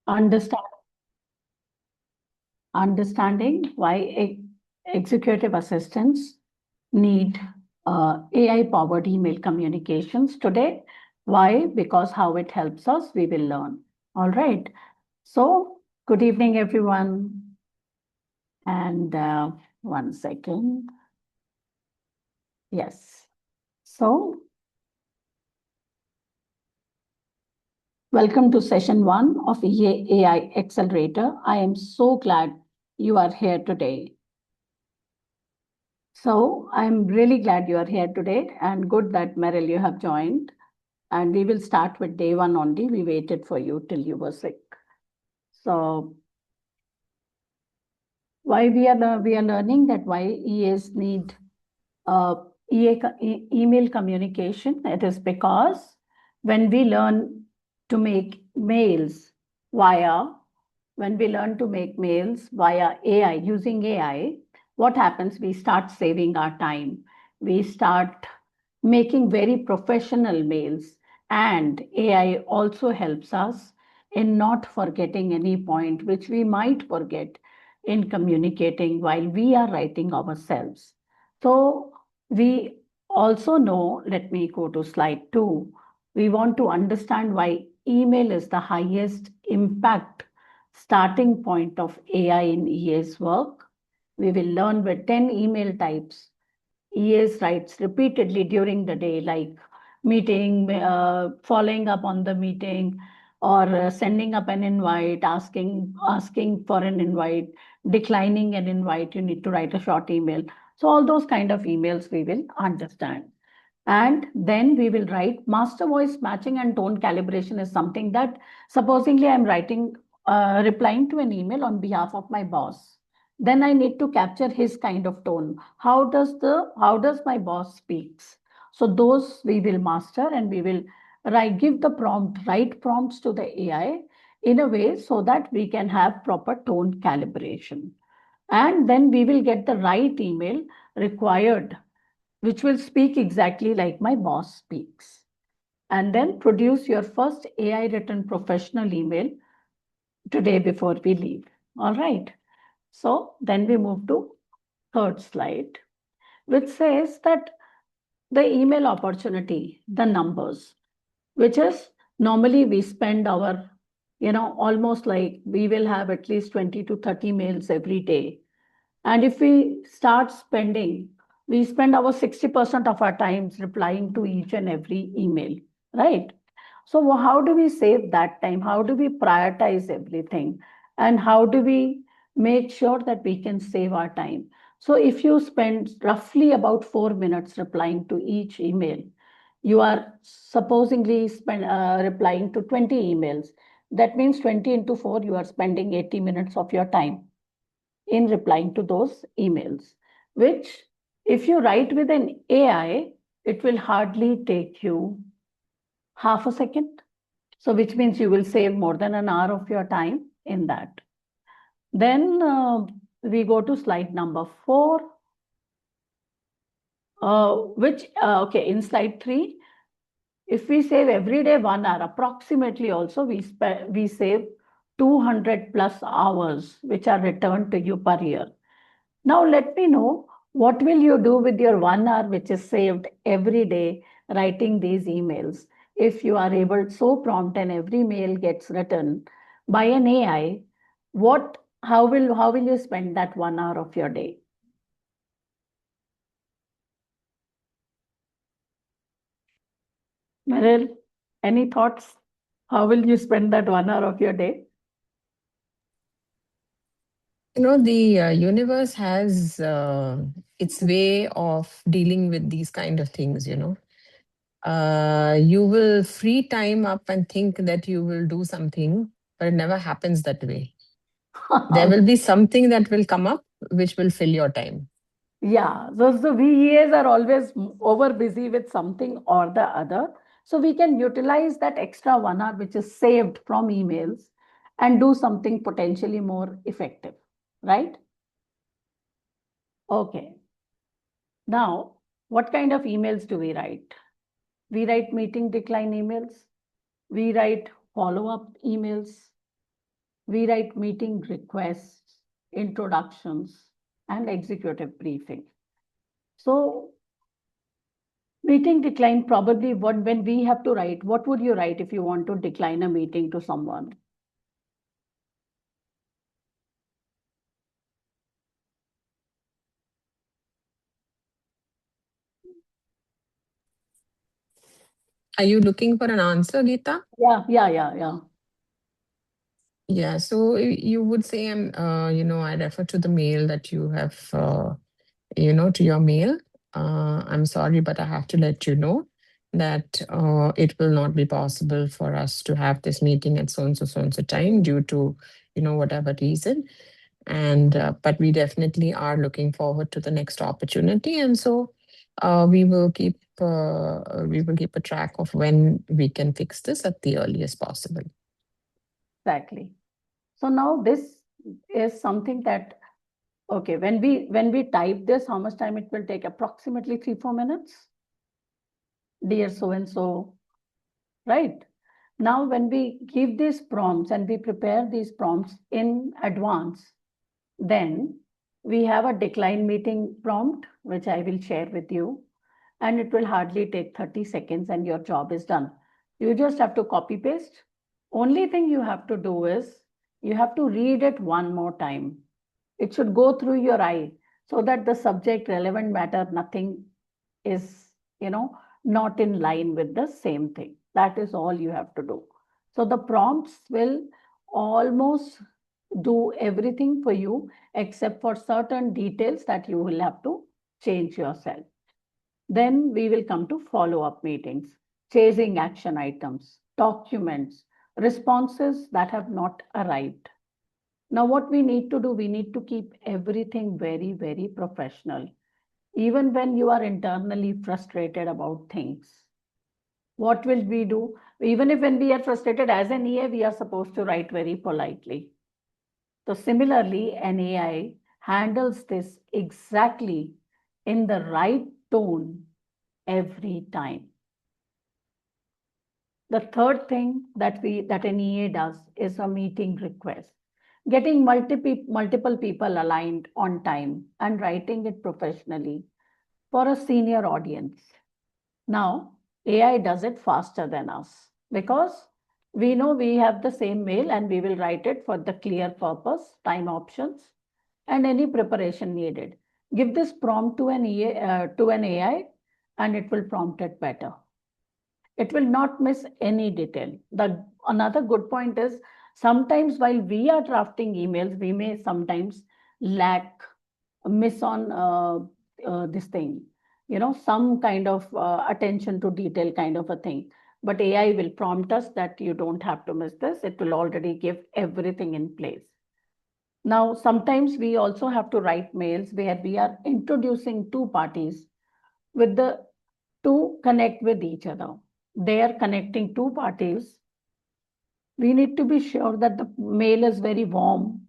Understand, understanding why executive assistants need AI-powered email communications today. Why? Because how it helps us, we will learn. All right. So, good evening, everyone. And 1 second. Yes. So, welcome to session 1 of AI Accelerator. I am so glad you are here today. So I'm really glad you are here today, and good that Meryl, you have joined. And we will start with day 1 only. We waited for you till you were sick. So why we are learning that why EAs need email communication. It is because when we learn to make mails via when we learn to make mails via AI, using AI, what happens? We start saving our time. We start making very professional mails. And AI also helps us in not forgetting any point which we might forget in communicating while we are writing ourselves. So we also know, let me go to slide 2. We want to understand why email is the highest impact starting point of AI in EA's work. We will learn with 10 email types EA's writes repeatedly during the day, like meeting, following up on the meeting, or sending up an invite, asking for an invite, declining an invite. You need to write a short email. So all those kind of emails we will understand. And then we will write master voice matching and tone calibration is something that supposedly I'm writing, replying to an email on behalf of my boss. Then I need to capture his kind of tone. How does my boss speaks? So those we will master, and we will give the right prompts to the AI in a way so that we can have proper tone calibration. And then we will get the right email required which will speak exactly like my boss speaks. And then produce your first AI written professional email today before we leave. All right. So then we move to third slide, which says that the email opportunity, the numbers, which is normally we spend our, almost like we will have at least 20 to 30 mails every day. And if we start spending, we spend our 60% of our times replying to each and every email, right? So how do we save that time? How do we prioritize everything? And how do we make sure that we can save our time? So if you spend roughly about 4 minutes replying to each email, you are supposedly replying to 20 emails. That means 20 into 4, you are spending 80 minutes of your time in replying to those emails, which if you write with an AI, it will hardly take you half a second. So, which means you will save more than an hour of your time in that. Then we go to slide number 4, okay, in slide 3, if we save every day 1 hour, approximately also we save 200 plus hours, which are returned to you per year. Now let me know, what will you do with your 1 hour which is saved every day writing these emails? If you are able so prompt and every mail gets written by an AI, how will you spend that 1 hour of your day? Meryl, any thoughts? How will you spend that 1 hour of your day? The universe has its way of dealing with these kind of things. You will free time up and think that you will do something, but it never happens that way. There will be something that will come up which will fill your time. Yeah, those the VEAs are always over busy with something or the other. So we can utilize that extra 1 hour which is saved from emails and do something potentially more effective, right? Okay. Now, what kind of emails do we write? We write meeting decline emails. We write follow-up emails. We write meeting requests, introductions, and executive briefing. So meeting decline, probably when we have to write, what would you write if you want to decline a meeting to someone? Are you looking for an answer, Geeta? Yeah. Yeah, so you would say, I refer to the mail that you have, to your mail. I'm sorry, but I have to let you know that it will not be possible for us to have this meeting at so and so time due to, whatever reason. And but we definitely are looking forward to the next opportunity, and so we will keep a track of when we can fix this at the earliest possible. Exactly. So now this is something that, okay, when we type this, how much time it will take? Approximately 3-4 minutes. Dear so and so, right? Now, when we give these prompts and we prepare these prompts in advance, then we have a decline meeting prompt, which I will share with you, and it will hardly take 30 seconds and your job is done. You just have to copy paste. Only thing you have to do is you have to read it one more time. It should go through your eye so that the subject, relevant matter, nothing is, not in line with the same thing. That is all you have to do. So the prompts will almost do everything for you except for certain details that you will have to change yourself. Then we will come to follow-up meetings, chasing action items, documents, responses that have not arrived. Now, what we need to do, we need to keep everything very, very professional. Even when you are internally frustrated about things, what will we do? Even if when we are frustrated as an EA, we are supposed to write very politely. So similarly, an AI handles this exactly in the right tone every time. The third thing that an EA does is a meeting request. Getting multiple people aligned on time and writing it professionally for a senior audience. Now, AI does it faster than us because we know we have the same mail and we will write it for the clear purpose, time options, and any preparation needed. Give this prompt to an AI, and it will prompt it better. It will not miss any detail. Another good point is sometimes while we are drafting emails, we may sometimes lack, miss on this thing, some kind of attention to detail kind of a thing. But AI will prompt us that you don't have to miss this. It will already give everything in place. Now, sometimes we also have to write mails where we are introducing two parties with the to connect with each other. They are connecting two parties. We need to be sure that the mail is very warm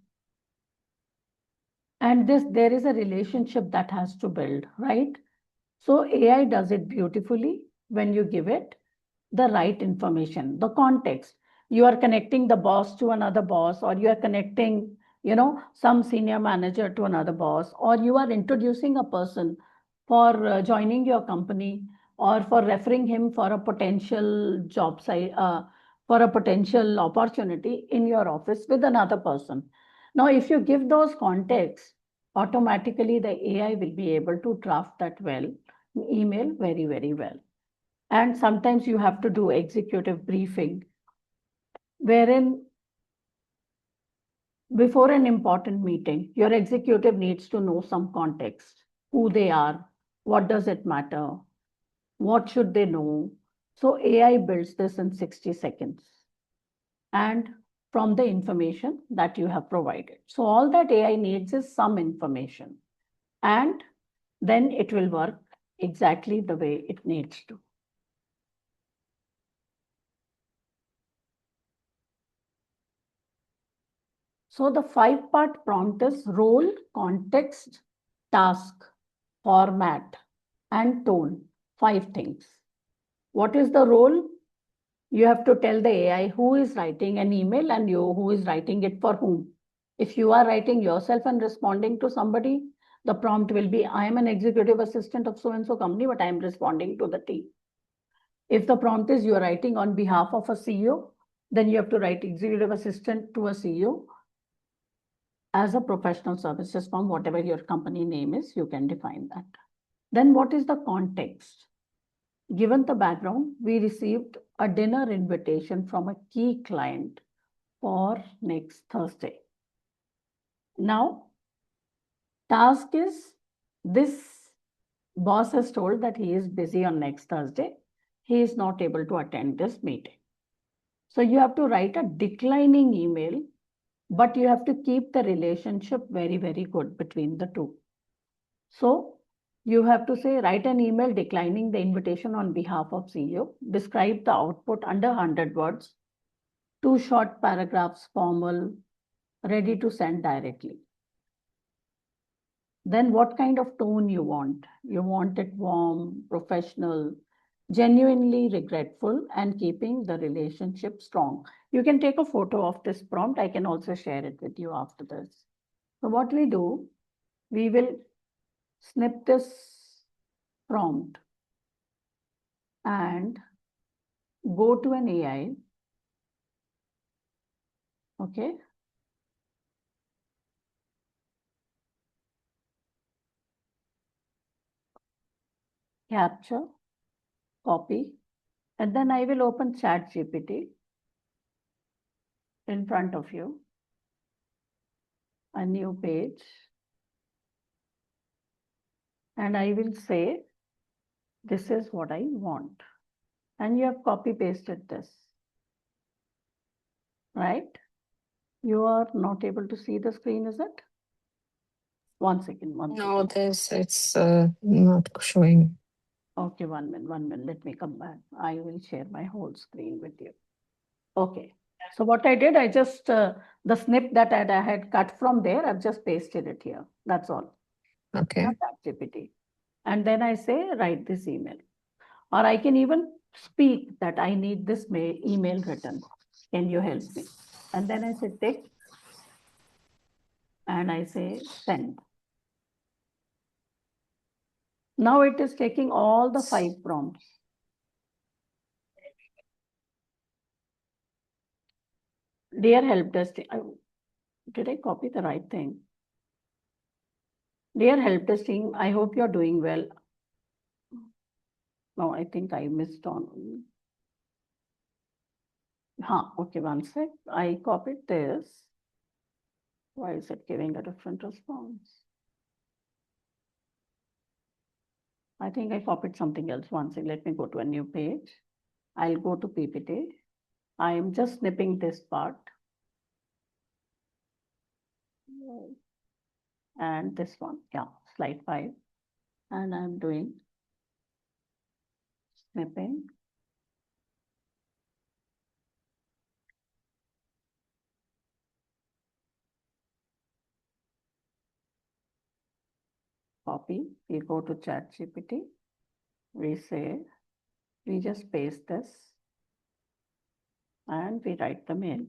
and there is a relationship that has to build, right? So AI does it beautifully when you give it the right information, the context. You are connecting the boss to another boss, or you are connecting, some senior manager to another boss, or you are introducing a person for joining your company or for referring him for a potential job site, for a potential opportunity in your office with another person. Now, if you give those contexts, automatically the AI will be able to draft that email very, very well. And sometimes you have to do executive briefing, wherein before an important meeting, your executive needs to know some context, who they are, what does it matter, what should they know. So AI builds this in 60 seconds and from the information that you have provided. So all that AI needs is some information, and then it will work exactly the way it needs to. So the 5-part prompt is role, context, task, format, and tone. 5 things. What is the role? You have to tell the AI who is writing an email and you who is writing it for whom. If you are writing yourself and responding to somebody, the prompt will be, I am an executive assistant of so-and-so company, but I am responding to the team. If the prompt is you're writing on behalf of a CEO, then you have to write executive assistant to a CEO as a professional services firm, whatever your company name is, you can define that. Then what is the context? Given the background, we received a dinner invitation from a key client for next Thursday. Now, task is this boss has told that he is busy on next Thursday. He is not able to attend this meeting. So you have to write a declining email, but you have to keep the relationship very, very good between the two. So you have to say, write an email declining the invitation on behalf of CEO, describe the output under 100 words, 2 short paragraphs, formal, ready to send directly. Then what kind of tone you want? You want it warm, professional, genuinely regretful, and keeping the relationship strong. You can take a photo of this prompt. I can also share it with you after this. So what we do, we will snip this prompt and go to an AI. Okay. Capture, copy, and then I will open ChatGPT in front of you, a new page, and I will say, this is what I want. And you have copy pasted this, right? You are not able to see the screen, is it? One second, one No, second. it's not showing. Okay, 1 minute, let me come back. I will share my whole screen with you. Okay, so what I did, I just, the snip that I had cut from there, I've just pasted it here. That's all. Okay. ChatGPT. And then I say, write this email. Or I can even speak that I need this email written. Can you help me? And then I say, take, and I say, send. Now it is taking all the 5 prompts. Dear help desk, did I copy the right thing? Dear help desk team, I hope you're doing well. No, I think I missed on. Okay, one sec. I copied this. Why is it giving a different response? I think I copied something else. One sec. Let me go to a new page. I'll go to PPT. I am just snipping this part. And this one, yeah, slide 5. And I'm doing snipping. Copy, we go to ChatGPT. We say, we just paste this and we write the mail.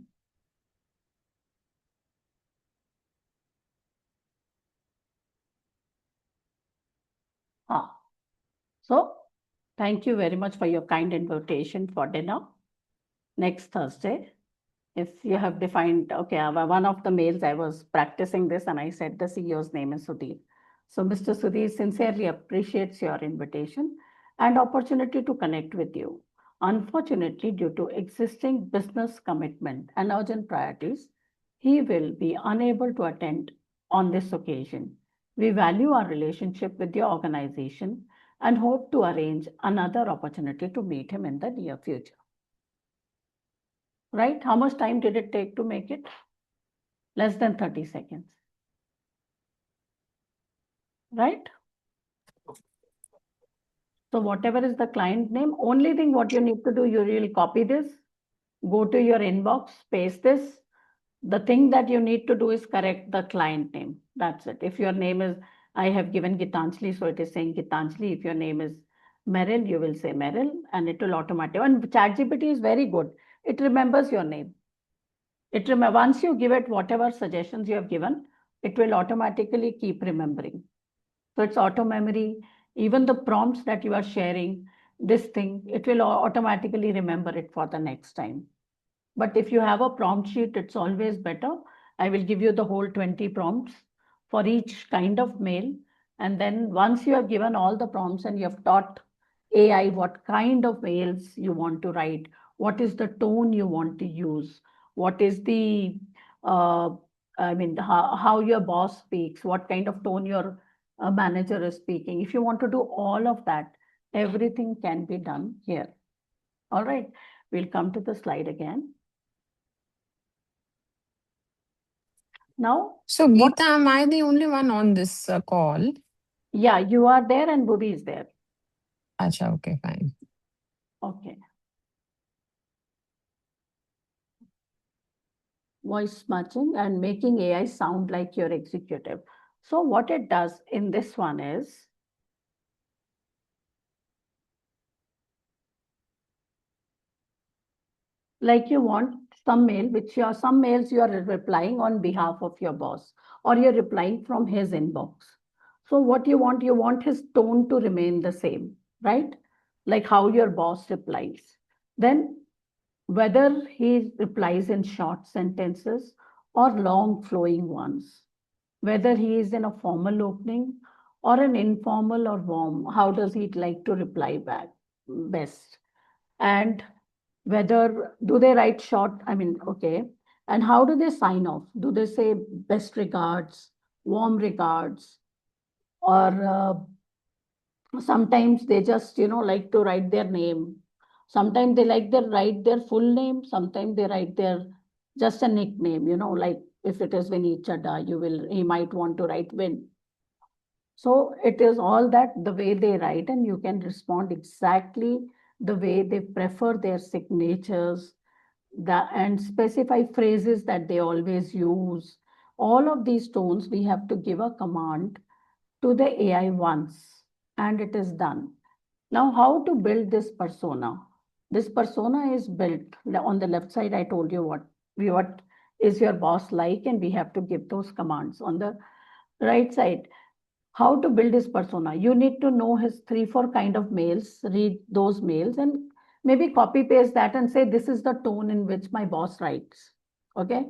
So thank you very much for your kind invitation for dinner next Thursday. If you have defined, okay, one of the mails I was practicing this and I said the CEO's name is Sudhir. So Mr. Sudhir sincerely appreciates your invitation and opportunity to connect with you. Unfortunately, due to existing business commitment and urgent priorities, he will be unable to attend on this occasion. We value our relationship with your organization and hope to arrange another opportunity to meet him in the near future. Right? How much time did it take to make it? Less than 30 seconds. Right? So whatever is the client name, only thing what you need to do, you will copy this, go to your inbox, paste this. The thing that you need to do is correct the client name. That's it. If your name is, I have given Gitanjali, so it is saying Gitanjali. If your name is Meryl, you will say Meryl, and it will automatically. And ChatGPT is very good. It remembers your name. Once you give it whatever suggestions you have given, it will automatically keep remembering. So it's auto memory. Even the prompts that you are sharing, this thing, it will automatically remember it for the next time. But if you have a prompt sheet, it's always better. I will give you the whole 20 prompts for each kind of mail. And then once you have given all the prompts and you have taught AI what kind of mails you want to write, what is the tone you want to use, what is the, uh, how your boss speaks, what kind of tone your manager is speaking. If you want to do all of that, everything can be done here. All right, we'll come to the slide again. Now, So, Geeta, am I the only one on this call? Yeah, you are there and Bhubi is there. Acha, okay, fine. Okay. Voice matching and making AI sound like your executive. So what it does in this one is, like you want some mail, some mails you are replying on behalf of your boss, or you're replying from his inbox. So what you want his tone to remain the same, right? Like how your boss replies. Then whether he replies in short sentences or long flowing ones, whether he is in a formal opening or an informal or warm, how does he like to reply back best? And whether do they write short, okay, and how do they sign off? Do they say best regards, warm regards, or sometimes they just like to write their name. Sometimes they like to write their full name. Sometimes they write their just a nickname, like if it is Vinny Chadda, he might want to write Vin. So it is all that the way they write, and you can respond exactly the way they prefer their signatures, and specify phrases that they always use. All of these tones, we have to give a command to the AI once, and it is done. Now, how to build this persona? This persona is built on the left side. I told you what is your boss like, and we have to give those commands. On the right side, how to build his persona. You need to know his 3-4 kind of mails, read those mails, and maybe copy paste that and say, this is the tone in which my boss writes. Okay.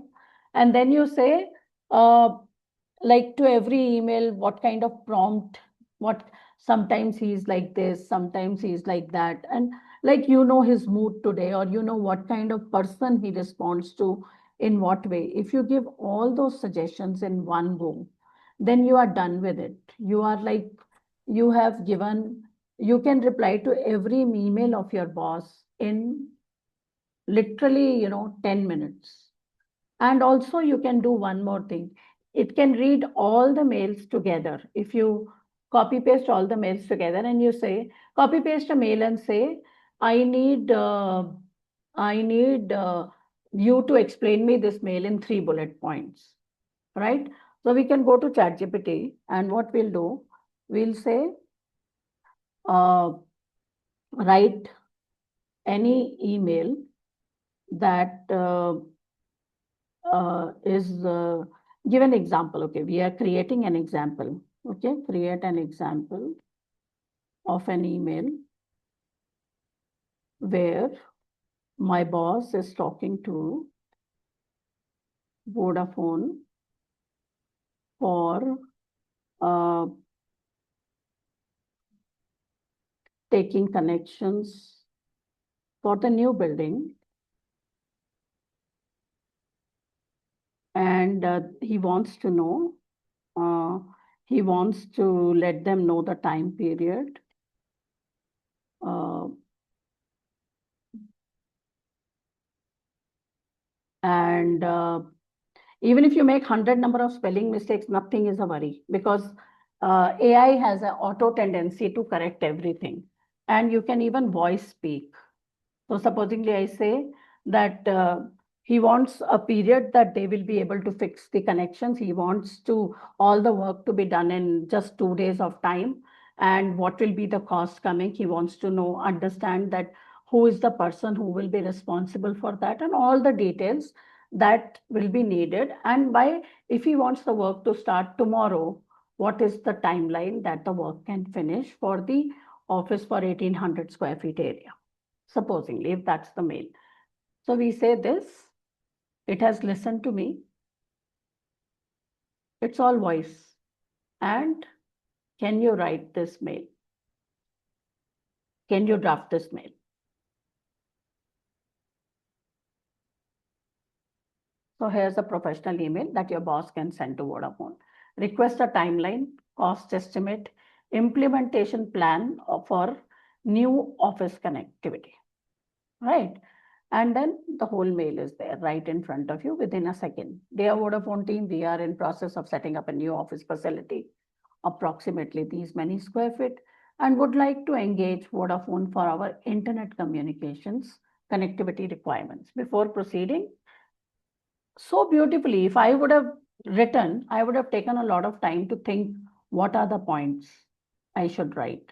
And then you say, like to every email, what kind of prompt, what sometimes he's like this, sometimes he's like that. And like, his mood today, or what kind of person he responds to in what way. If you give all those suggestions in one go, then you are done with it. You are like, you have given, you can reply to every email of your boss in literally, 10 minutes. And also you can do one more thing. It can read all the mails together. If you copy paste all the mails together and you say, copy paste a mail and say, I need you to explain me this mail in 3 bullet points, right? So we can go to ChatGPT, and what we'll do, we'll say, write any email that is give an example. Okay, we are creating an example. Okay, create an example of an email where my boss is talking to Vodafone for taking connections for the new building, and he wants to know, he wants to let them know the time period. And even if you make 100 number of spelling mistakes, nothing is a worry, because AI has an auto tendency to correct everything. And you can even voice speak. So supposingly I say that he wants a period that they will be able to fix the connections. He wants all the work to be done in just 2 days of time. and what will be the cost coming. He wants to know, understand that who is the person who will be responsible for that, and all the details that will be needed. And if he wants the work to start tomorrow, what is the timeline that the work can finish for the office for 1800 square feet area, supposingly, if that's the mail. So we say this, it has listened to me. It's all voice. And can you write this mail? Can you draft this mail? So here's a professional email that your boss can send to Vodafone. Request a timeline, cost estimate, implementation plan for new office connectivity, right? And then the whole mail is there right in front of you within a second. Dear Vodafone team, we are in process of setting up a new office facility, approximately these many square feet, and would like to engage Vodafone for our internet communications connectivity requirements. Before proceeding, so beautifully, if I would have written, I would have taken a lot of time to think what are the points I should write,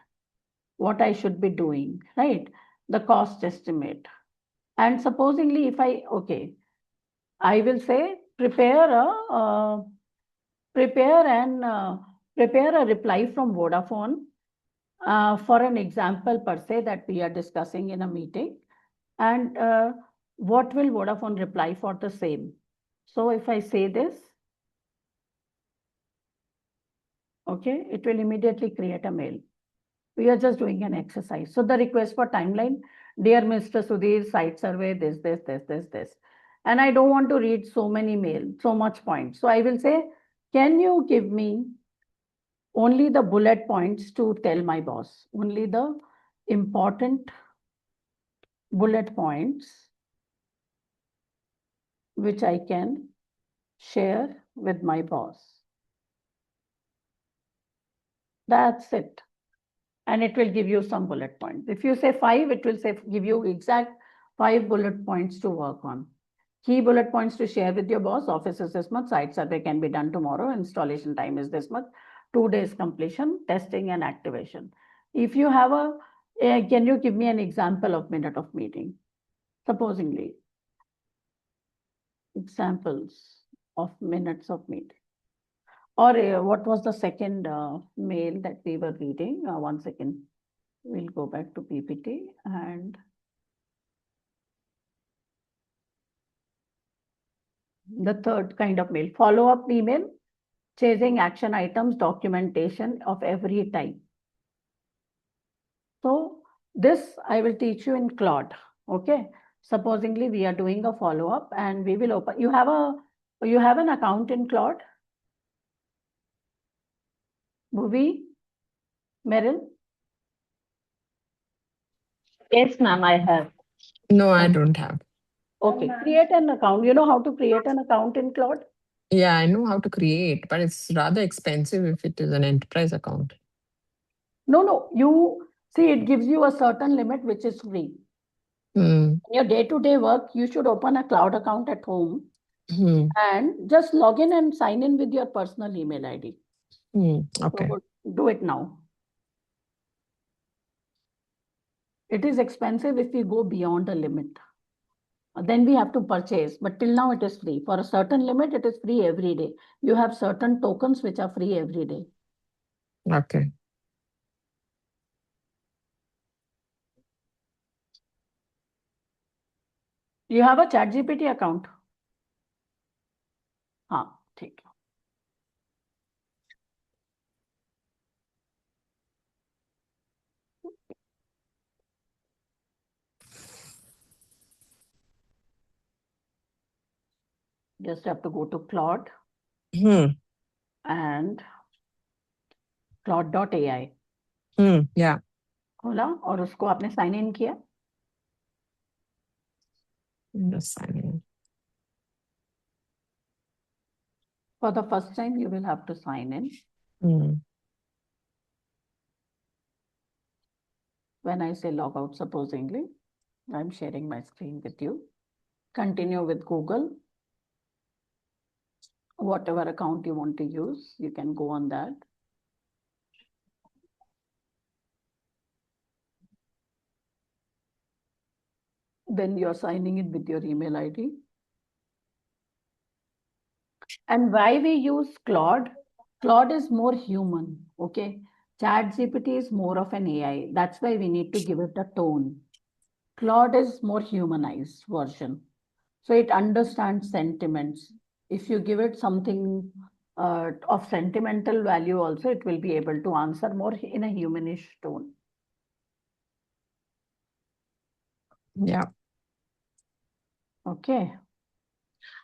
what I should be doing, right? The cost estimate. And supposingly, if I will say prepare a reply from Vodafone for an example per se that we are discussing in a meeting. And what will Vodafone reply for the same? So if I say this, okay, it will immediately create a mail. We are just doing an exercise. So the request for timeline, dear Mr. Sudhir, site survey, this. And I don't want to read so many mail, so much points. So I will say, can you give me only the bullet points to tell my boss, only the important bullet points which I can share with my boss. That's it. And it will give you some bullet points. If you say 5, it will say give you exact 5 bullet points to work on. Key bullet points to share with your boss. Office is this much, site survey can be done tomorrow, installation time is this much, 2 days completion, testing and activation. If you have can you give me an example of minute of meeting? Supposingly, examples of minutes of meeting. Or what was the second mail that we were reading? 1 second. We'll go back to PPT and the third kind of mail, follow-up email, chasing action items, documentation of every type. So this I will teach you in Claude. Okay. Supposingly we are doing a follow-up and we will open. You have an account in Claude? Bhuvi? Meryl? Yes, ma'am, I have. No, I don't have. Okay, create an account. You know how to create an account in Claude? Yeah, I know how to create, but it's rather expensive if it is an enterprise account. No. You see, it gives you a certain limit which is free. In your day-to-day work, you should open a Cloud account at home and just log in and sign in with your personal email ID. Okay. So do it now. It is expensive if we go beyond a limit. Then we have to purchase, but till now it is free. For a certain limit, it is free every day. You have certain tokens which are free every day. Okay. You have a ChatGPT account? हाँ, ठीक है. Just have to go to Claude and Claude.ai. Yeah. खोला और उसको आपने sign in किया. Just sign in. For the first time, you will have to sign in. When I say log out, supposingly, I'm sharing my screen with you. Continue with Google. Whatever account you want to use, you can go on that. then you're signing it with your email ID. And why we use Claude? Claude is more human, okay? ChatGPT is more of an AI. That's why we need to give it a tone. Claude is more humanized version. So it understands sentiments. If you give it something of sentimental value also, it will be able to answer more in a humanish tone. Yeah. Okay.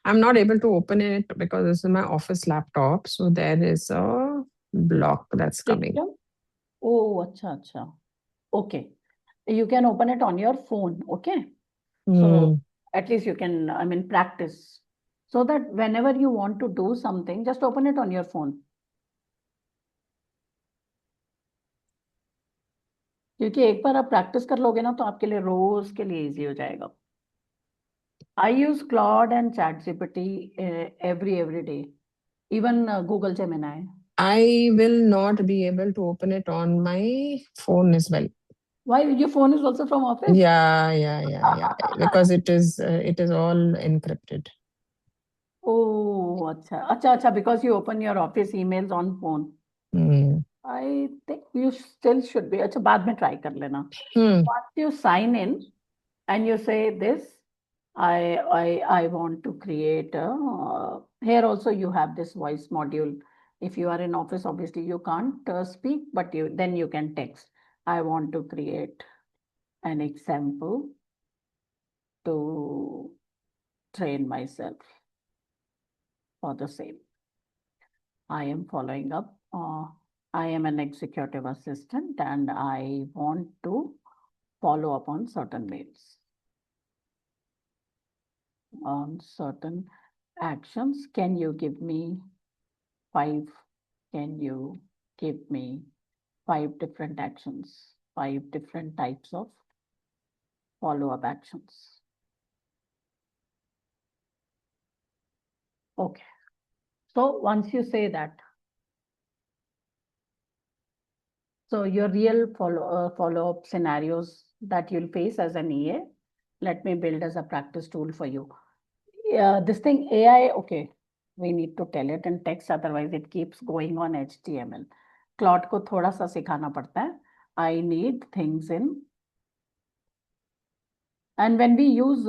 I'm not able to open it because this is my office laptop. So there is a block that's coming. System? Oh, acha, acha. Okay. You can open it on your phone. Okay. So at least you can, I mean, practice. So that whenever you want to do something, just open it on your phone. क्योंकि एक बार आप practice कर लोगे ना तो आपके लिए रोज के लिए इजी हो जाएगा. I use Claude and ChatGPT every day, even Google Gemini. I will not be able to open it on my phone as well. Why? Your phone is also from office? Yeah. Because it is all encrypted. Oh, acha, because you open your office emails on phone. I think you still should be. Acha, बाद में try कर लेना. Once you sign in and you say this, I want to create a, here also you have this voice module. If you are in office, obviously you can't speak, but then you can text. I want to create an example to train myself for the same. I am following up. I am an executive assistant and I want to follow up on certain mails, on certain actions. Can you give me 5? Can you give me 5 different actions, 5 different types of follow-up actions? Okay. So once you say that, so your real follow-up scenarios that you'll face as an EA, let me build as a practice tool for you. This thing AI, okay, we need to tell it in text, otherwise it keeps going on HTML. Claude को थोड़ा सा सिखाना पड़ता है. I need things in, and when we use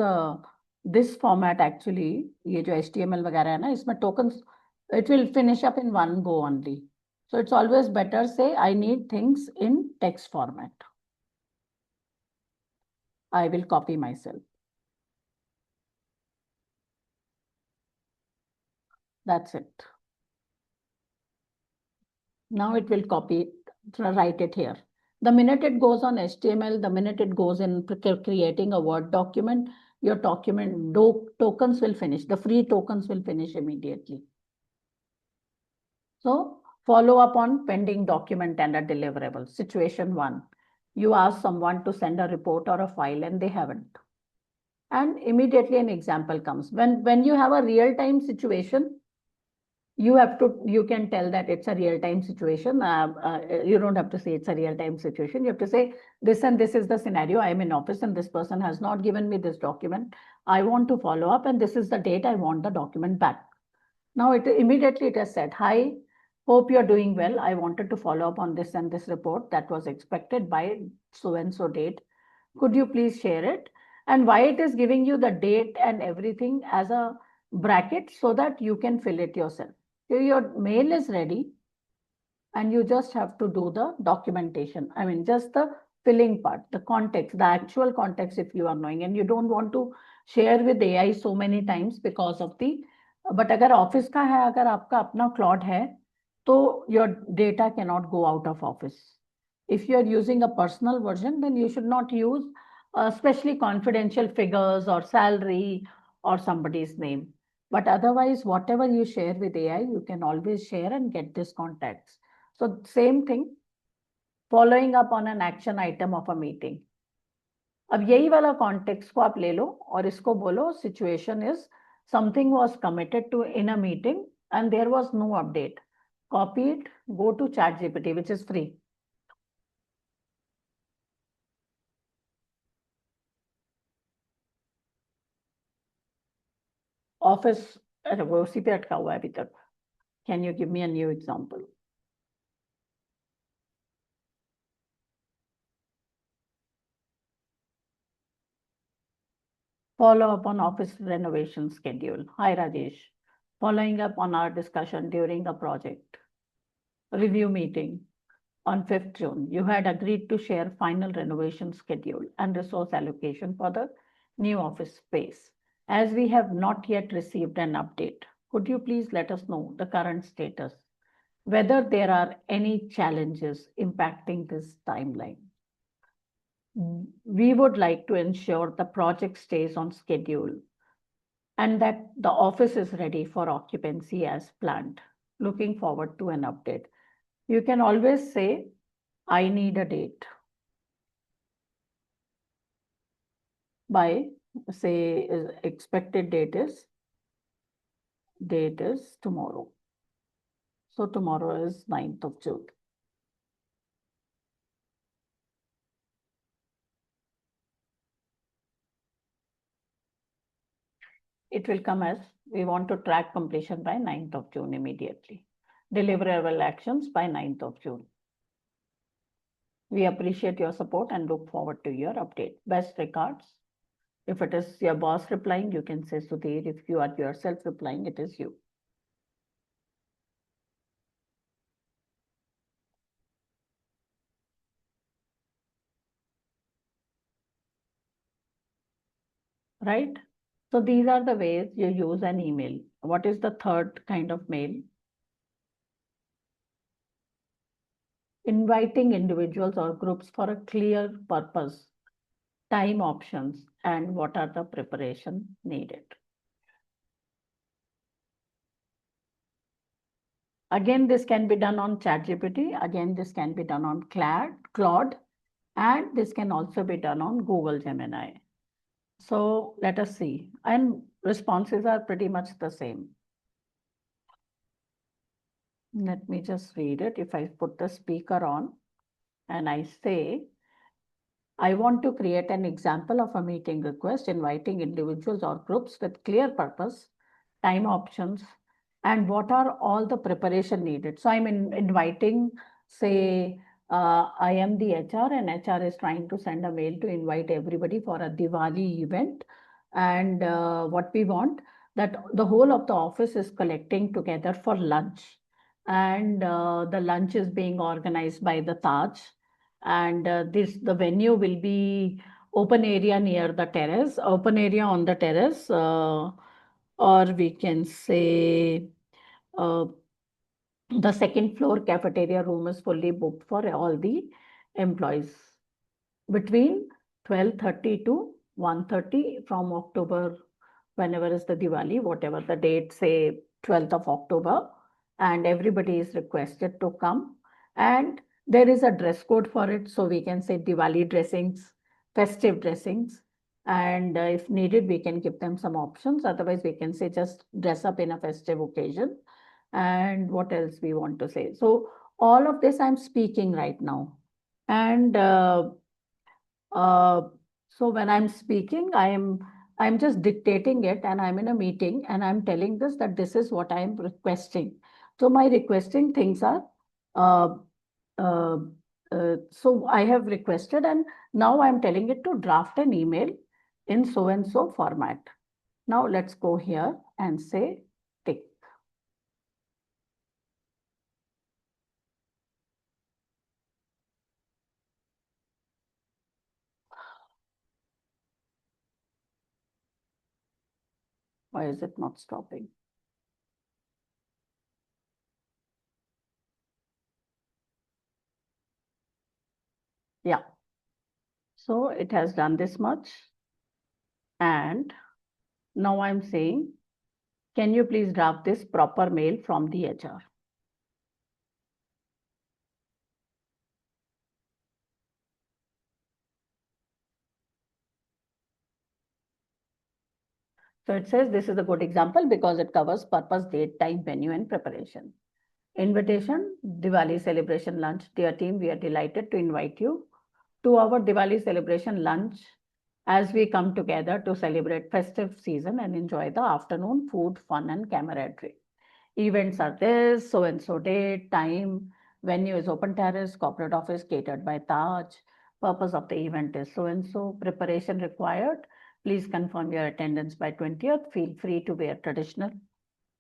this format, actually ये जो HTML वगैरह है ना, इसमें tokens, it will finish up in one go only. So it's always better say I need things in text format. I will copy myself. That's it. Now it will copy it, write it here. The minute it goes on HTML, the minute it goes in creating a Word document, your document tokens will finish. The free tokens will finish immediately. So follow up on pending document and a deliverable. Situation 1, you ask someone to send a report or a file and they haven't. And immediately an example comes. When you have a real-time situation, you can tell that it's a real-time situation. You don't have to say it's a real-time situation. You have to say this and this is the scenario. I'm in office and this person has not given me this document. I want to follow up and this is the date I want the document back. Now immediately it has said, hi, hope you're doing well. I wanted to follow up on this and this report that was expected by so and so date. Could you please share it? And why it is giving you the date and everything as a bracket so that you can fill it yourself. So your mail is ready and you just have to do the documentation. I mean, just the filling part, the context, the actual context if you are knowing, and you don't want to share with AI so many times because of the, but अगर office का है, अगर आपका अपना Claude है, तो your data cannot go out of office. If you are using a personal version, then you should not use especially confidential figures or salary or somebody's name. But otherwise, whatever you share with AI, you can always share and get this context. So same thing, following up on an action item of a meeting. अब यही वाला context को आप ले लो और इसको बोलो situation is something was committed to in a meeting and there was no update. Copy it, go to ChatGPT, which is free. Office अरे वो उसी पे अटका हुआ है अभी तक. Can you give me a new example? Follow up on office renovation schedule. Hi Rajesh. Following up on our discussion during a project review meeting on 5th June, you had agreed to share final renovation schedule and resource allocation for the new office space. As we have not yet received an update, could you please let us know the current status, whether there are any challenges impacting this timeline? We would like to ensure the project stays on schedule and that the office is ready for occupancy as planned. Looking forward to an update. You can always say, I need a date. By say expected date is tomorrow. So tomorrow is 9th of June. It will come as we want to track completion by 9th of June immediately. Deliverable actions by 9th of June. We appreciate your support and look forward to your update. Best regards. If it is your boss replying, you can say Sudhir. If you are yourself replying, it is you. Right? So these are the ways you use an email. What is the third kind of mail? Inviting individuals or groups for a clear purpose, time options, and what are the preparation needed. Again, this can be done on ChatGPT. Again, this can be done on Claude, and this can also be done on Google Gemini. So let us see. And responses are pretty much the same. Let me just read it. If I put the speaker on and I say, I want to create an example of a meeting request inviting individuals or groups with clear purpose, time options, and what are all the preparation needed. So I'm inviting, say, I am the HR and HR is trying to send a mail to invite everybody for a Diwali event. And what we want, that the whole of the office is collecting together for lunch. And the lunch is being organized by the Taj. And the venue will be open area near the terrace, open area on the terrace, or we can say the second floor cafeteria room is fully booked for all the employees between 12:30 to 1:30 from October, whenever is the Diwali, whatever the date, say 12th of October, and everybody is requested to come. And there is a dress code for it, so we can say Diwali dressings, festive dressings, and if needed, we can give them some options. Otherwise, we can say just dress up in a festive occasion. And what else we want to say? So all of this I'm speaking right now. And so when I'm speaking, I'm just dictating it, and I'm in a meeting and I'm telling this that this is what I'm requesting. So my requesting things are, uh, uh, so I have requested, and now I'm telling it to draft an email in so and so format. Now let's go here and say tick. Why is it not stopping? Yeah. So it has done this much. And now I'm saying, can you please draft this proper mail from the HR? So it says this is a good example because it covers purpose, date, time, venue, and preparation. Invitation, Diwali celebration lunch. Dear team, we are delighted to invite you to our Diwali celebration lunch as we come together to celebrate festive season and enjoy the afternoon food, fun, and camaraderie. Events are this, so and so date, time, venue is open terrace, corporate office catered by Taj. Purpose of the event is so and so. Preparation required. Please confirm your attendance by 20th. Feel free to wear traditional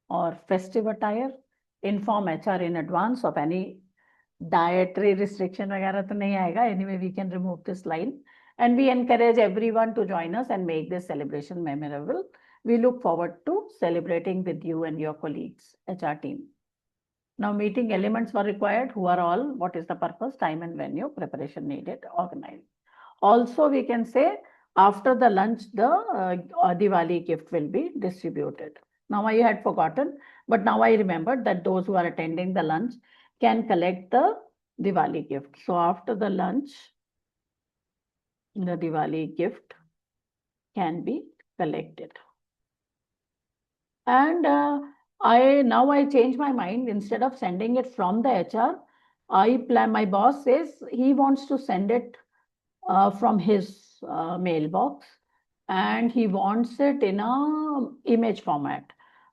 or festive attire. Inform HR in advance of any dietary restriction वगैरह तो नहीं आएगा. Anyway, we can remove this line. And we encourage everyone to join us and make this celebration memorable. We look forward to celebrating with you and your colleagues, HR team. Now, meeting elements were required. Who are all? What is the purpose, time and venue, preparation needed, organized. Also, we can say after the lunch, the Diwali gift will be distributed. Now, I had forgotten, but now I remembered that those who are attending the lunch can collect the Diwali gift. So after the lunch, the Diwali gift can be collected. And I change my mind. Instead of sending it from the HR, my boss says he wants to send it from his mailbox, and he wants it in a image format.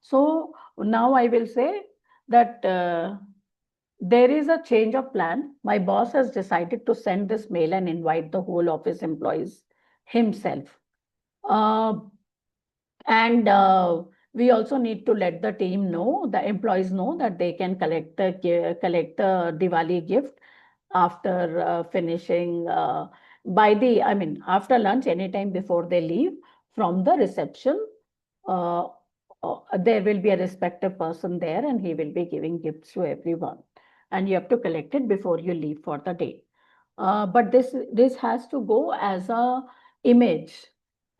So now I will say that there is a change of plan. My boss has decided to send this mail and invite the whole office employees himself. We also need to let the team know, the employees know, that they can collect the Diwali gift after finishing after lunch, anytime before they leave from the reception. There will be a respective person there, and he will be giving gifts to everyone. And you have to collect it before you leave for the day. But this has to go as a image,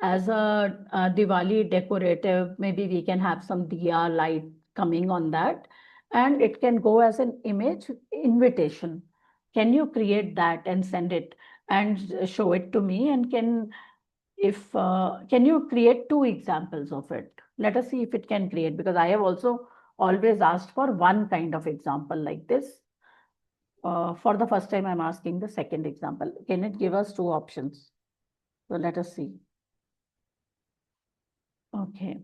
as a Diwali decorative. Maybe we can have some diya light coming on that, and it can go as an image invitation. Can you create that and send it and show it to me? And can you create 2 examples of it? Let us see if it can create, because I have also always asked for one kind of example like this. For the first time, I'm asking the second example. Can it give us 2 options? So let us see. Okay.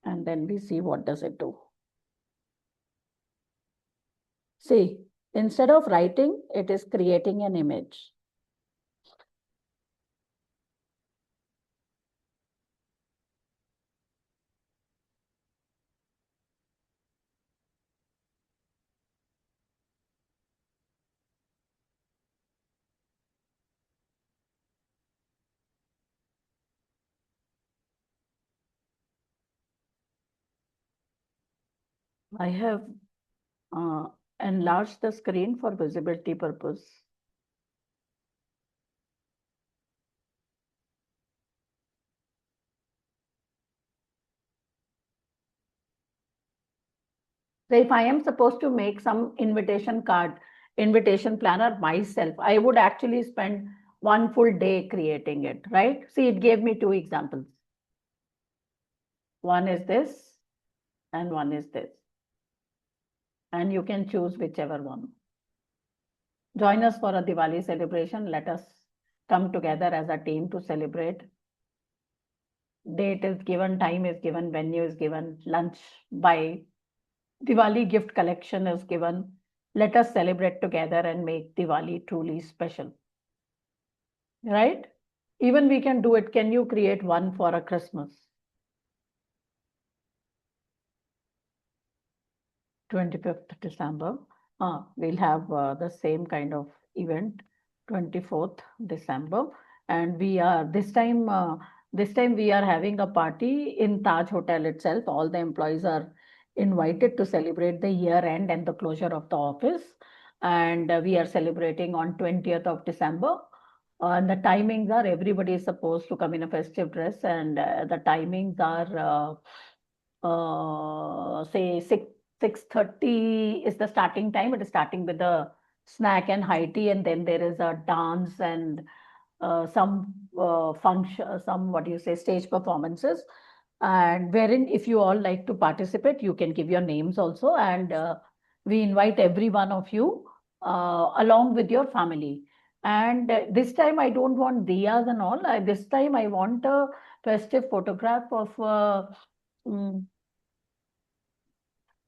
And then we see what does it do. See, instead of writing, it is creating an image. I have enlarged the screen for visibility purpose. So if I am supposed to make some invitation card, invitation planner myself, I would actually spend 1 full day creating it, right? See, it gave me 2 examples. One is this, and one is this. And you can choose whichever one. Join us for a Diwali celebration. Let us come together as a team to celebrate. Date is given, time is given, venue is given, lunch by Diwali gift collection is given. Let us celebrate together and make Diwali truly special. Right? Even we can do it. Can you create one for a Christmas? 25th December. We'll have the same kind of event, 24th December. And we are this time we are having a party in Taj Hotel itself. All the employees are invited to celebrate the year end and the closure of the office. And we are celebrating on 20th of December. And the timings are, everybody is supposed to come in a festive dress, and the timings are say 6:30 is the starting time. It is starting with a snack and high tea, and then there is a dance and some function, some stage performances, and wherein if you all like to participate, you can give your names also, and we invite every one of you along with your family. And this time I don't want diyas and all. This time I want a festive photograph of,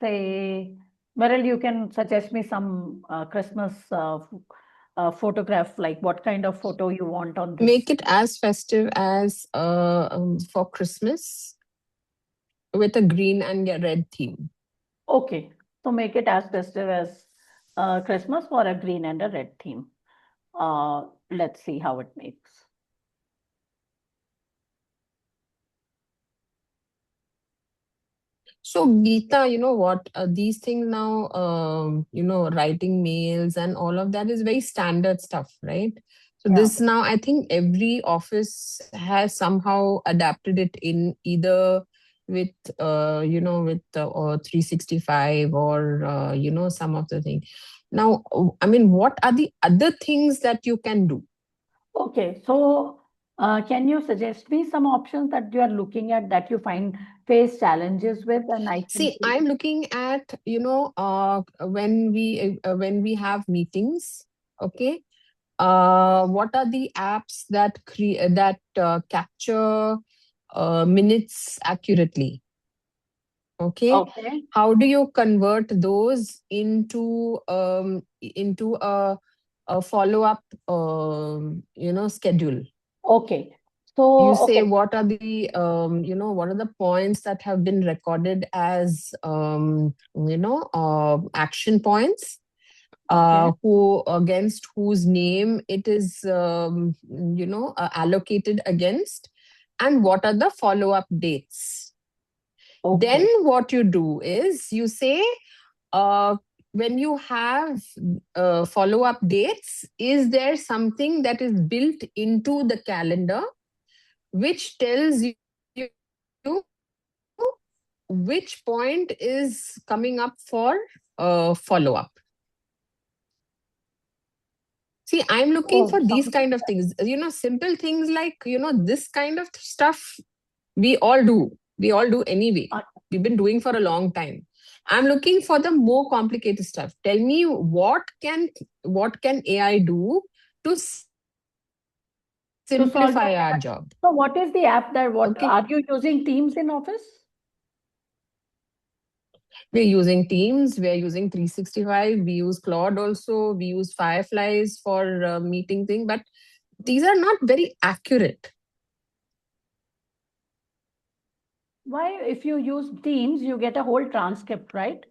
say, Meryl, you can suggest me some Christmas photograph, like what kind of photo you want on this. Make it as festive as for Christmas with a green and a red theme. Okay, so make it as festive as Christmas for a green and a red theme. Let's see how it makes. So, Geeta, you know what? These things now, writing mails and all of that is very standard stuff, right? So, Yeah. this now, I think every office has somehow adapted it in either with, with or 365 or, some of the thing. Now, I mean, what are the other things that you can do? Okay, so can you suggest me some options that you are looking at that you find face challenges with, and I can See, I'm looking at, when we have meetings, okay, what are the apps that capture minutes accurately? Okay. Okay. How do you convert those into a follow-up schedule? Okay. You So say okay. what are the what are the points that have been recorded as action points, Okay. who against whose name it is allocated against, and what are the follow-up dates. Then Okay. what you do is you say, when you have follow-up dates, is there something that is built into the calendar which tells you which point is coming up for follow-up. See, I'm looking for these kind of things, simple things like, this kind of stuff we all do anyway. We've been doing for a long time. I'm looking for the more complicated stuff. Tell me, what can AI do to simplify our job? So what is the app that Okay. are you using Teams in office? We're using Teams, we're using 365, we use Claude also, we use Fireflies for meeting thing, but these are not very accurate. Why? If you use Teams, you get a whole transcript, right?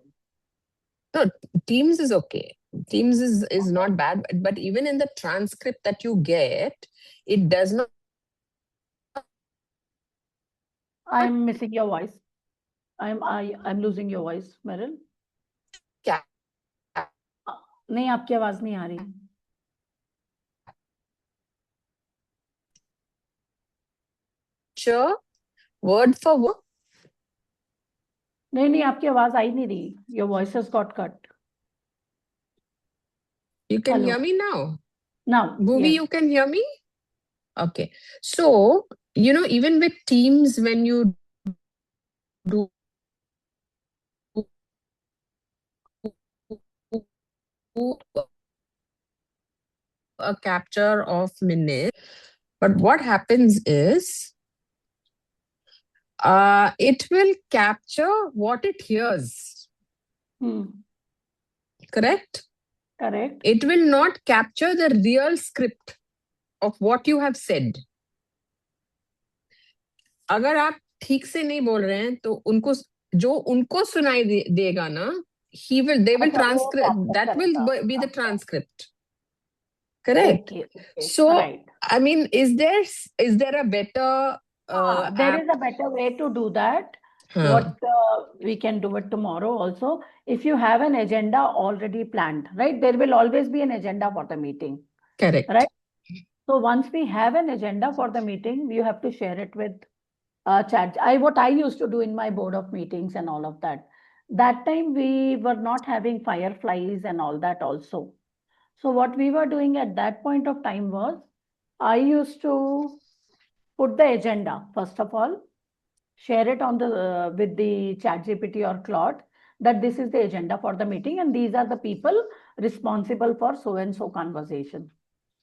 No, Teams is okay. Teams is not bad, but even in the transcript that you get, it does not. I'm missing your voice. I'm losing your voice, Meryl. क्या? नहीं, आपकी आवाज नहीं आ रही. Sure, word for word. नहीं, आपकी आवाज आई नहीं रही. Your voice has got cut. You can Hello. hear me now? Now. Bhuvi, Yes. you can hear me? Okay. So, even with Teams, when you do a capture of minutes, but what happens is, it will capture what it hears. Correct? Correct. It will not capture the real script of what you have said. अगर आप ठीक से नहीं बोल रहे हैं तो उनको सुनाई देगा ना, they will transcript, that will be the transcript. Correct? Okay. So, right. I mean, is there a better there is a better way to do that. What we can do it tomorrow also. If you have an agenda already planned, right? There will always be an agenda for the meeting. Correct. Right? So once we have an agenda for the meeting, you have to share it with chat. What I used to do in my board of meetings and all of that. That time we were not having fireflies and all that also. So what we were doing at that point of time was, I used to put the agenda, first of all, share it on the with the ChatGPT or Claude, that this is the agenda for the meeting and these are the people responsible for so and so conversation.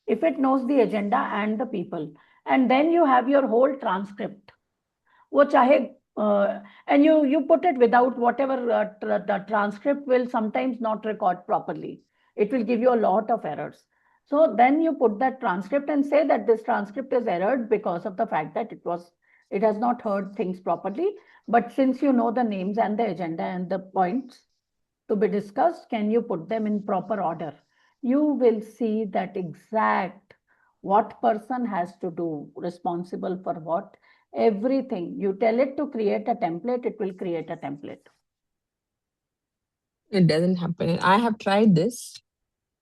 if it knows the agenda and the people, and then you have your whole transcript, वो चाहे and you put it without whatever the transcript will sometimes not record properly. It will give you a lot of errors. So then you put that transcript and say that this transcript is errored because of the fact that it has not heard things properly. But since you know the names and the agenda and the points to be discussed, can you put them in proper order? You will see that exact what person has to do, responsible for what, everything. You tell it to create a template, it will create a template. It doesn't happen. I have tried this.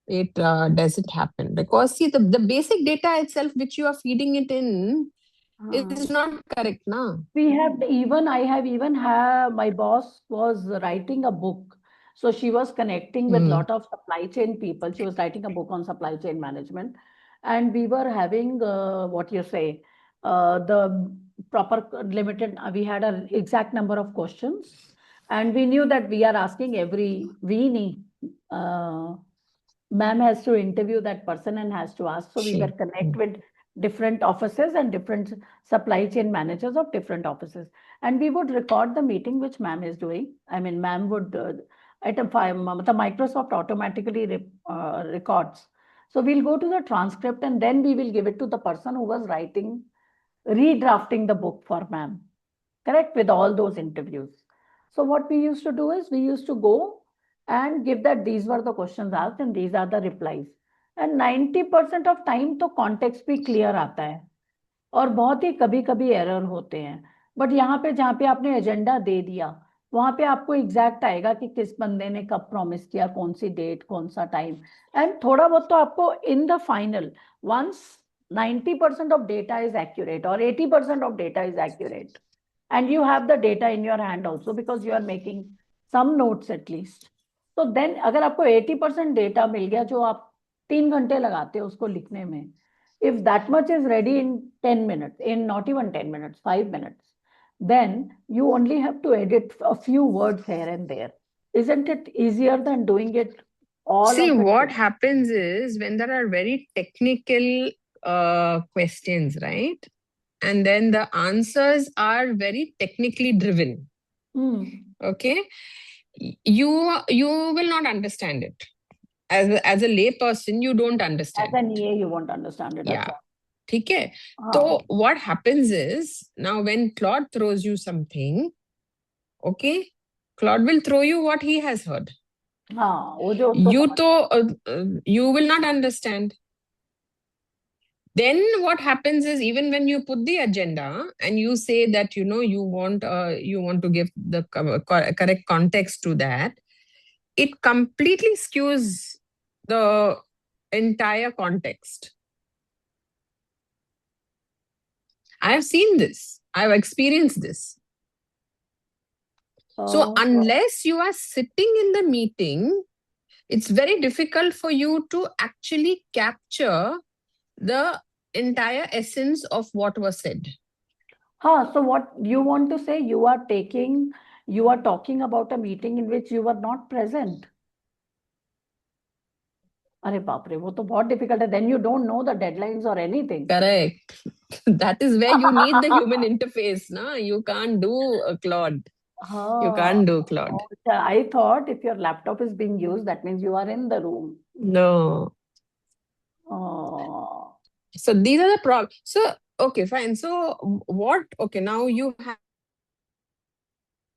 It doesn't happen because see the basic data itself which you are feeding it in is not correct now. My boss was writing a book. So she was connecting with a lot of supply chain people. She was writing a book on supply chain management. And we were having the proper limited, we had an exact number of questions. And we knew that we are asking ma'am has to interview that person and has to ask. So we were connect with different offices and different supply chain managers of different offices. And we would record the meeting which ma'am is doing. I mean, ma'am would, the Microsoft automatically records. So we'll go to the transcript and then we will give it to the person who was redrafting the book for ma'am. Correct? With all those interviews. So what we used to do is we used to go and give that these were the questions asked and these are the replies. And 90% of time तो context भी clear आता है और बहुत ही कभी कभी error होते हैं. बट यहाँ पे जहाँ पे आपने एजेंडा दे दिया वहां पे आपको एग्जैक्ट आएगा कि किस बंदे ने कब प्रॉमिस किया, कौन सी डेट, कौन सा टाइम. एंड थोड़ा बहुत तो आपको in the final once 90% of data is accurate or 80% of data is accurate and you have the data in your hand also because you are making some notes at least. So then अगर आपको 80% data मिल गया जो आप 3 घंटे लगाते हो उसको लिखने में, if that much is ready in 10 minutes, in not even 10 minutes, 5 minutes, then you only have to edit a few words here and there. Isn't it easier than doing it all? See, what happens is when there are very technical questions, right? And then the answers are very technically driven. Okay, you will not understand it. As a lay person, you don't understand. As an EA, you won't understand it. Yeah. Okay. So what happens is now when Claude throws you something, okay, Claude will throw you what he has heard. You will not understand. Then what happens is even when you put the agenda and you say that you want to give the correct context to that, it completely skews the entire context. I have seen this. I have experienced this. So unless you are sitting in the meeting, it's very difficult for you to actually capture the entire essence of what was said. So what you want to say, you are talking about a meeting in which you were not present. अरे बाप रे, वो तो बहुत difficult है. Then you don't know the deadlines or anything. Correct. That is where you need the human interface. No? You can't do a Claude. You can't do Claude. I thought if your laptop is being used, that means you are in the room. No. So these are the problems. So, okay, fine. So what, okay, now you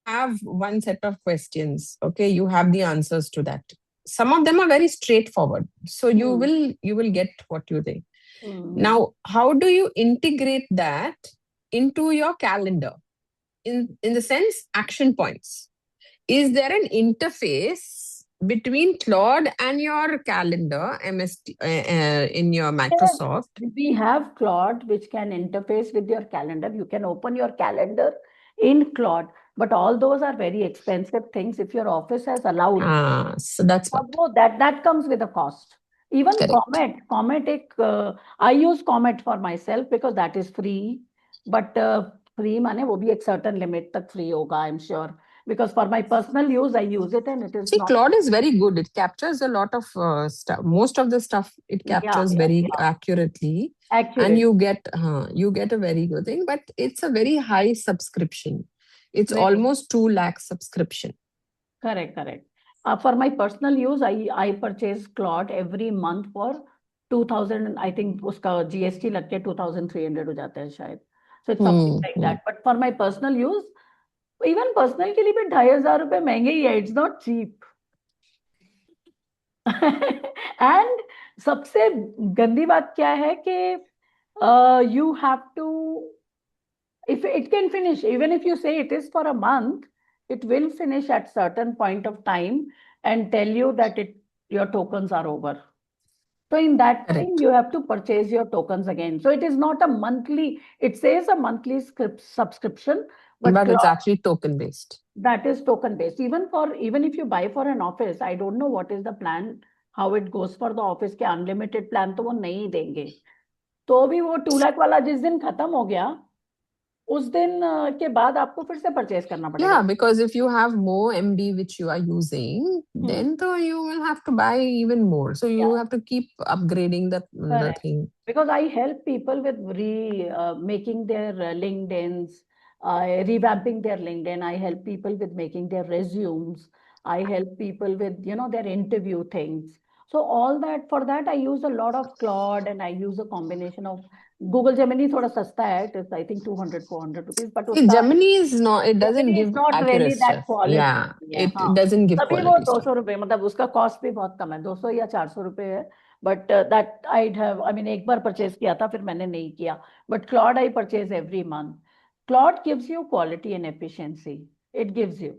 have one set of questions. Okay, you have the answers to that. Some of them are very straightforward. So you will get what you think. Now, how do you integrate that into your calendar? In the sense, action points. Is there an interface between Claude and your calendar, in your Microsoft? Yes, we have Claude, which can interface with your calendar. You can open your calendar in Claude, but all those are very expensive things. If your office has allowed, so that's what. That comes with a cost. Even Comet, I use Comet for myself because that is free. But free माने वो भी एक certain limit तक free होगा, I'm sure. because for my personal use, I use it and it is See, not. Claude is very good. It captures a lot of stuff. Most of the stuff it captures very accurately, and Accurate. you get a very good thing. But it's a very high subscription. It's Very- almost 2 lakh subscription. Correct, correct. For my personal use, I purchase Claude every month for 2000. I think उसका GST लग के 2300 हो जाता है शायद. So it's something like that. But for my personal use, even personal के लिए भी 2500 रुपए महंगे ही है. It's not cheap. And सबसे गंदी बात क्या है कि you have to, if it can finish, even if you say it is for a month, it will finish at certain point of time and tell you that your tokens are over. So in that Correct. thing, you have to purchase your tokens again. So it is not a monthly, it says a monthly subscription, but it's actually token based. that is token based. Even if you buy for an office, I don't know what is the plan, how it goes for the office के unlimited plan तो वो नहीं देंगे. तो भी वो 2 लाख वाला जिस दिन खत्म हो गया, उस दिन के बाद आपको फिर से परचेज करना पड़ेगा. Yeah, because if you have more MB which you are using, then though you will have to buy even more. So you have to keep upgrading the thing. Because I help people with making their LinkedIns, revamping their LinkedIn. I help people with making their resumes. I help people with, their interview things. So all that, for that, I use a lot of Claude and I use a combination of Google Gemini. थोड़ा सस्ता है. It is, I think, 200, 400 rupees. But See, Gemini is not, it doesn't Gemini give is not accurate really that stuff. quality. Yeah, it हाँ. doesn't give तभी वो quality 200 stuff. रुपए, मतलब उसका cost भी बहुत कम है, 200 या 400 रुपए है. But that I have, I mean, एक बार परचेज किया था, फिर मैंने नहीं किया. But Claude I purchase every month. Claude gives you quality and efficiency. It gives you,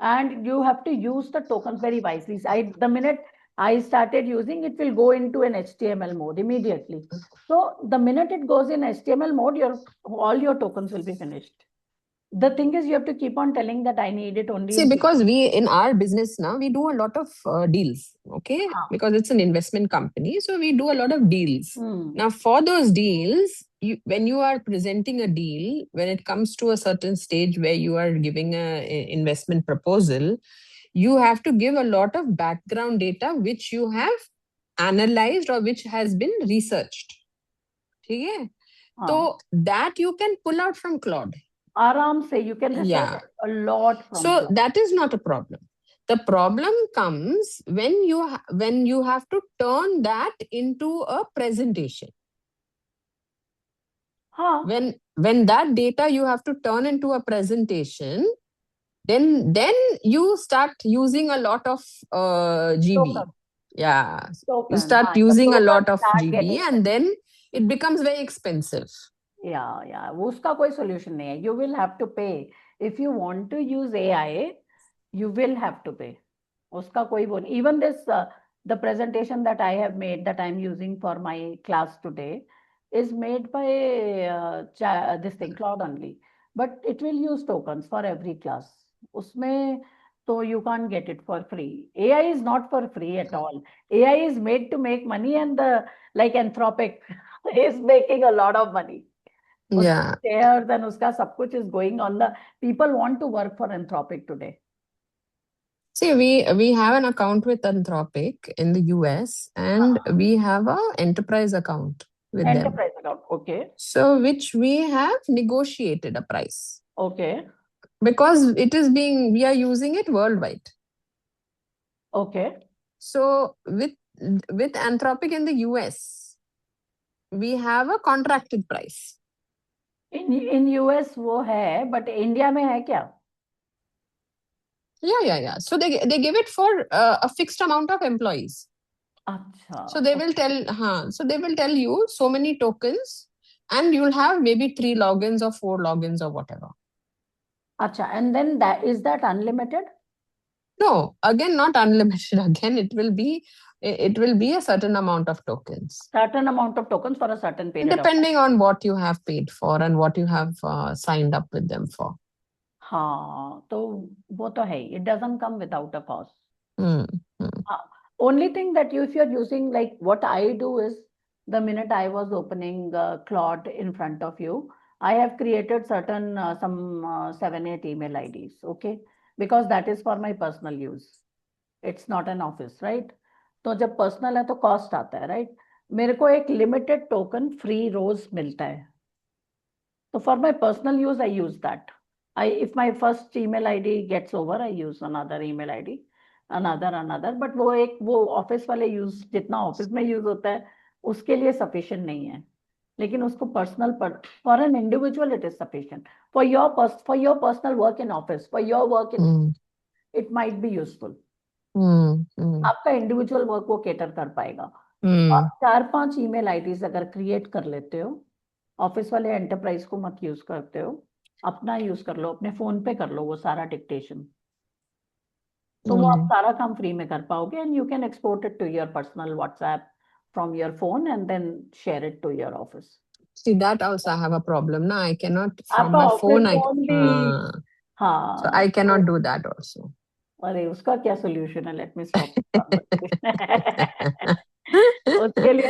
and you have to use the tokens very wisely. The minute I started using, it will go into an HTML mode immediately. So the minute it goes in HTML mode, all your tokens will be finished. The thing is, you have to keep on telling that I need it only. See, because we, in our business now, we do a lot of deals, okay? Because it's an investment company, so we do a lot of deals. Now, for those deals, when you are presenting a deal, when it comes to a certain stage where you are giving a investment proposal, you have to give a lot of background data which you have analyzed or which has been researched. Okay? So that you can pull out from Claude. Aram say you can research a lot from So that is not a problem. The problem comes when you have to turn that into a presentation. When that data you have to turn into a presentation, then you start using a lot of GB. Token. Yeah. Token. You start using a lot of GB and then it becomes very expensive. Yeah. उसका कोई solution नहीं है. You will have to pay. If you want to use AI, you will have to pay. उसका कोई वो नहीं. Even this, the presentation that I have made, that I'm using for my class today, is made by this thing, Claude only. But it will use tokens for every class. उसमें so you can't get it for free. AI is not for free at all. AI is made to make money, and like Anthropic is making a lot of money. Yeah. Shares and uska sab kuch is going on. The people want to work for Anthropic today. See, we have an account with Anthropic in the US, and we have an enterprise account with them. Enterprise account, okay. So, which we have negotiated a price. Okay. Because we are using it worldwide. Okay. So, with Anthropic in the US, we have a contracted price. In US वो है, but India में है क्या? Yeah. So they give it for a fixed amount of employees. Achha. So they will tell you so many tokens, and you'll have maybe 3 logins or 4 logins or whatever. Achha, and then is that unlimited? No, again, not unlimited. Again, it will be a certain amount of tokens. Certain amount of tokens for a certain period. Depending on what you have paid for and what you have signed up with them for. हाँ, तो वो तो है. It doesn't come without a cost. Only thing that if you're using, like what I do is, the minute I was opening Claude in front of you, I have created certain some 7-8 email IDs. Okay. because that is for my personal use. It's not an office, right? तो जब personal है तो cost आता है, right? मेरे को एक limited token free रोज मिलता है. So for my personal use, I use that. If my first email ID gets over, I use another email ID, another. But वो office वाले use जितना office में use होता है, उसके लिए sufficient नहीं है. लेकिन उसको personal for an individual it is sufficient. For your personal work in office, for your work in it might be useful. आपका individual work वो cater कर पाएगा. और 4-5 email IDs अगर create कर लेते हो, ऑफिस वाले एंटरप्राइज को मत यूज करते हो, अपना यूज कर लो, अपने फोन पे कर लो वो सारा डिक्टेशन. तो वो आप सारा काम फ्री में कर पाओगे and you can export it to your personal WhatsApp from your phone and then share it to your office. See, that also I have a problem. No, I cannot from आपका my office phone. phone भी हाँ So I cannot do that also. अरे उसका क्या solution है? Let me stop उसके लिए